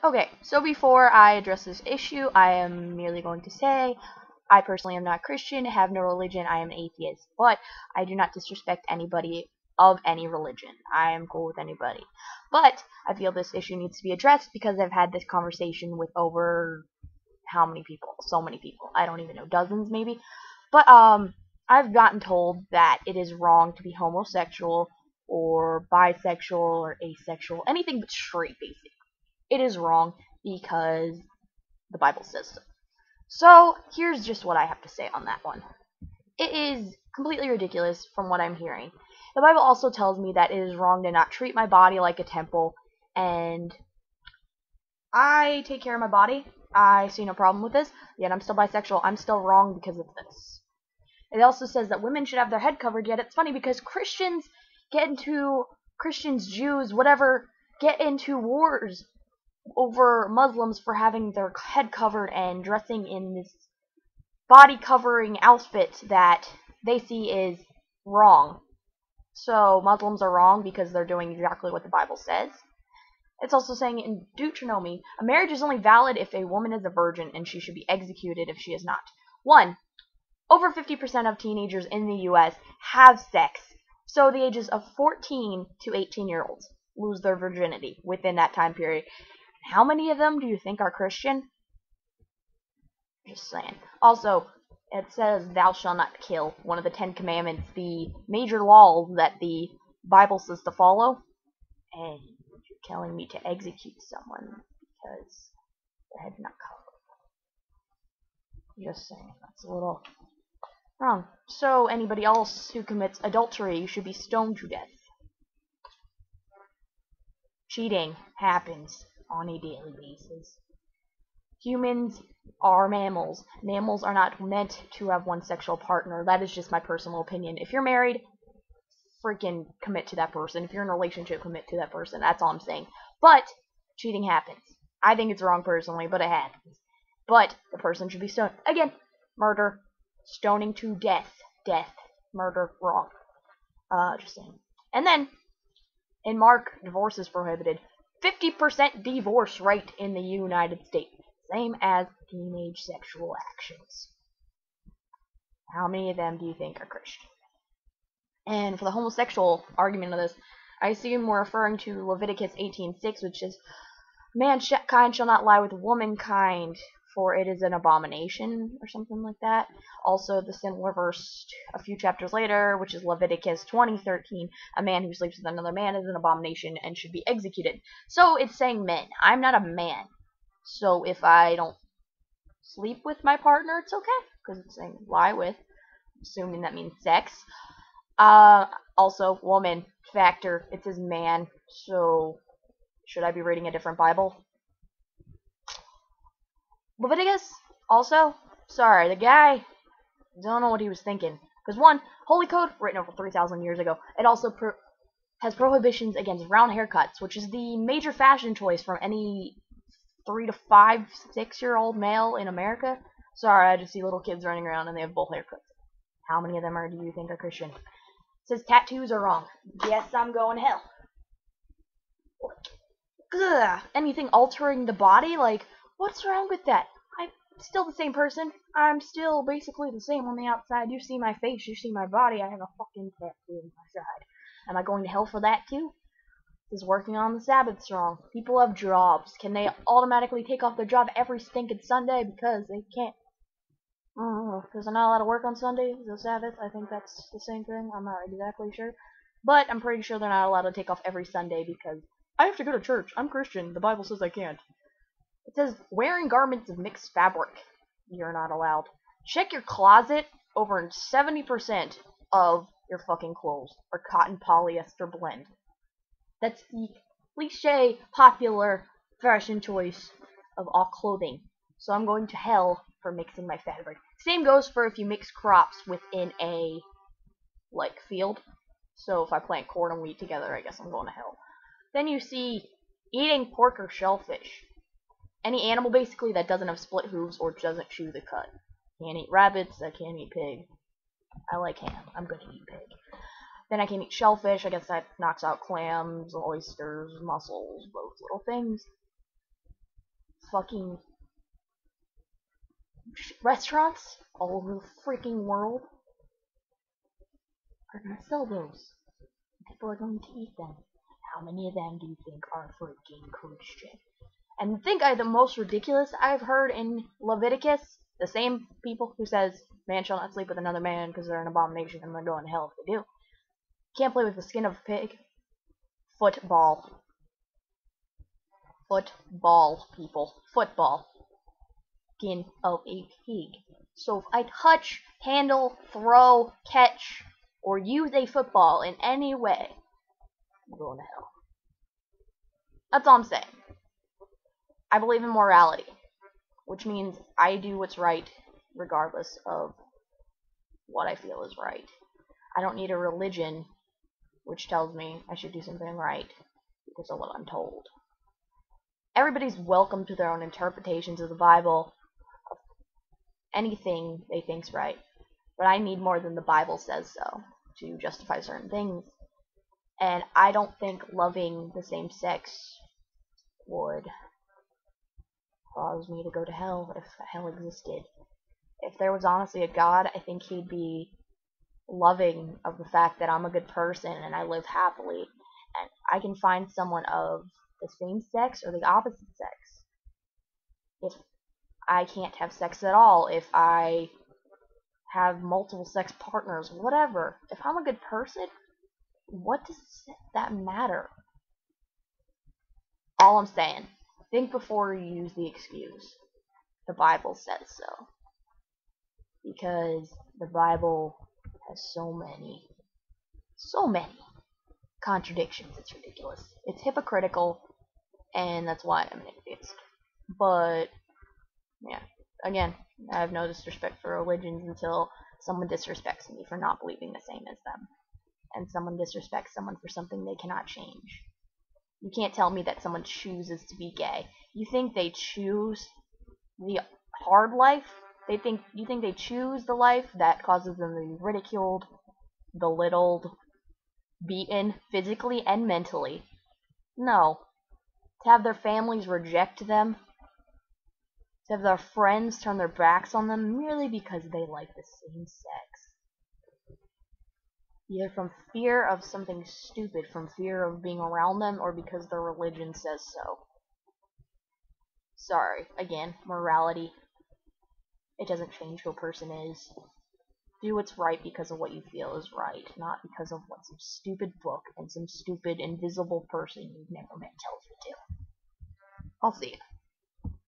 Okay, so before I address this issue, I am merely going to say I personally am not Christian, have no religion, I am atheist, but I do not disrespect anybody of any religion. I am cool with anybody. But I feel this issue needs to be addressed because I've had this conversation with over how many people? So many people. I don't even know, dozens maybe. But I've gotten told that it is wrong to be homosexual or bisexual or asexual, anything but straight basically. It is wrong because the Bible says so. So, here's just what I have to say on that one. It is completely ridiculous from what I'm hearing. The Bible also tells me that it is wrong to not treat my body like a temple, and I take care of my body. I see no problem with this, yet I'm still bisexual. I'm still wrong because of this. It also says that women should have their head covered, yet it's funny because Christians, Jews, whatever, get into wars over Muslims for having their head covered and dressing in this body covering outfit that they see is wrong. So Muslims are wrong because they're doing exactly what the Bible says. It's also saying in Deuteronomy, a marriage is only valid if a woman is a virgin and she should be executed if she is not. 1. Over 50% of teenagers in the US have sex, so the ages of 14 to 18-year-olds lose their virginity within that time period. How many of them do you think are Christian? Just saying. Also, it says, thou shalt not kill, one of the 10 commandments, the major laws that the Bible says to follow. And you're telling me to execute someone because their head's not covered. Just saying, that's a little wrong. So, anybody else who commits adultery should be stoned to death. Cheating happens on a daily basis. Humans are mammals. Mammals are not meant to have one sexual partner. That is just my personal opinion. If you're married, freaking commit to that person. If you're in a relationship, commit to that person. That's all I'm saying. But cheating happens. I think it's wrong personally, but it happens. But the person should be stoned. Again, murder, stoning to death. Death, murder, wrong. Just saying. And then, in Mark, divorce is prohibited. 50% divorce rate in the United States. Same as teenage sexual actions. How many of them do you think are Christian? And for the homosexual argument of this, I assume we're referring to Leviticus 18:6, which is, mankind shall not lie with womankind, for it is an abomination, or something like that. Also, the similar verse a few chapters later, which is Leviticus 20:13, a man who sleeps with another man is an abomination and should be executed. So it's saying men. I'm not a man. So if I don't sleep with my partner, it's okay, because it's saying lie with, assuming that means sex. Also, woman factor, it says man, so should I be reading a different Bible? Leviticus, also, sorry, the guy, don't know what he was thinking. Because 1, Holy Code, written over 3,000 years ago, it also has prohibitions against round haircuts, which is the major fashion choice from any 3 to 5, 6-year-old male in America. Sorry, I just see little kids running around and they have bowl haircuts. How many of them do you think are Christian? It says tattoos are wrong. Yes, I'm going to hell. Ugh, anything altering the body, like, what's wrong with that? I'm still the same person. I'm still basically the same on the outside. You see my face, you see my body. I have a fucking tattoo on my side. Am I going to hell for that too? Is working on the Sabbath's wrong? People have jobs. Can they automatically take off their job every stinking Sunday because they can't? I don't know, because they're not allowed to work on Sunday, the Sabbath. I think that's the same thing. I'm not exactly sure. But I'm pretty sure they're not allowed to take off every Sunday because I have to go to church. I'm Christian. The Bible says I can't. It says, wearing garments of mixed fabric. You're not allowed. Check your closet. Over 70% of your fucking clothes are cotton polyester blend. That's the cliche, popular fashion choice of all clothing. So I'm going to hell for mixing my fabric. Same goes for if you mix crops within a, field. So if I plant corn and wheat together, I guess I'm going to hell. Then you see eating pork or shellfish. Any animal, basically, that doesn't have split hooves or doesn't chew the cud. Can't eat rabbits, I can't eat pig. I like ham, I'm going to eat pig. Then I can eat shellfish, I guess that knocks out clams, oysters, mussels, those little things. fucking restaurants all over the freaking world are gonna sell those. People are going to eat them. How many of them do you think are freaking Christian? And the most ridiculous I've heard in Leviticus, the same people who says man shall not sleep with another man because they're an abomination and they're going to hell if they do. Can't play with the skin of a pig. Football. Football, people. Football. Skin of a pig. So if I touch, handle, throw, catch, or use a football in any way, I'm going to hell. That's all I'm saying. I believe in morality, which means I do what's right regardless of what I feel is right. I don't need a religion which tells me I should do something right because of what I'm told. Everybody's welcome to their own interpretations of the Bible, of anything they think's right, but I need more than the Bible says so to justify certain things. And I don't think loving the same sex would cause me to go to hell if hell existed. If there was honestly a God, I think he'd be loving of the fact that I'm a good person and I live happily and I can find someone of the same sex or the opposite sex. If I can't have sex at all, if I have multiple sex partners, whatever. If I'm a good person, what does that matter? All I'm saying, think before you use the excuse. The Bible says so. Because the Bible has so many contradictions. It's ridiculous. It's hypocritical, and that's why I'm an atheist. But, yeah. Again, I have no disrespect for religions until someone disrespects me for not believing the same as them. And someone disrespects someone for something they cannot change. You can't tell me that someone chooses to be gay. You think they choose the hard life? You think they choose the life that causes them to be ridiculed, belittled, beaten, physically and mentally? No. To have their families reject them, to have their friends turn their backs on them merely because they like the same sex. Either from fear of something stupid, from fear of being around them, or because their religion says so. Sorry, again, morality. It doesn't change who a person is. Do what's right because of what you feel is right, not because of what some stupid book and some stupid invisible person you've never met tells you to. I'll see you.